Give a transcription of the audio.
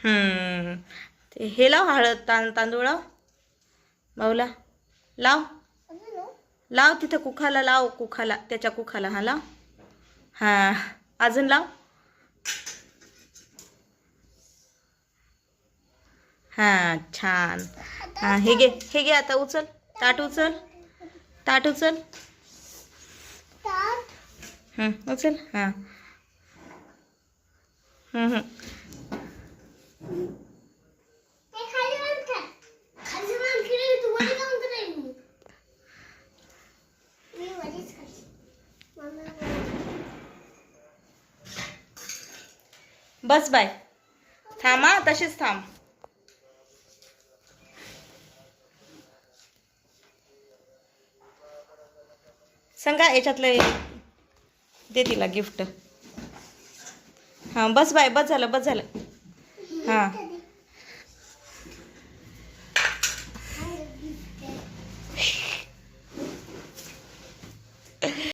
ते हे लाव, हळद तांदूळ लाव भाऊला, लाव लाव तिथं कुखाला लाव, कुखाला, त्याच्या कुखाला. हा लाव. हां अजून लाव. हां छान. हां हे घे, हे घे आता उचल, ताट उचल, ताट उचल. उचल. हां बस बाय. थांबा तशीच थांब. सांगा याच्यातलं दे तिला गिफ्ट. हां बस बाय, बस झालं, बस झालं. हां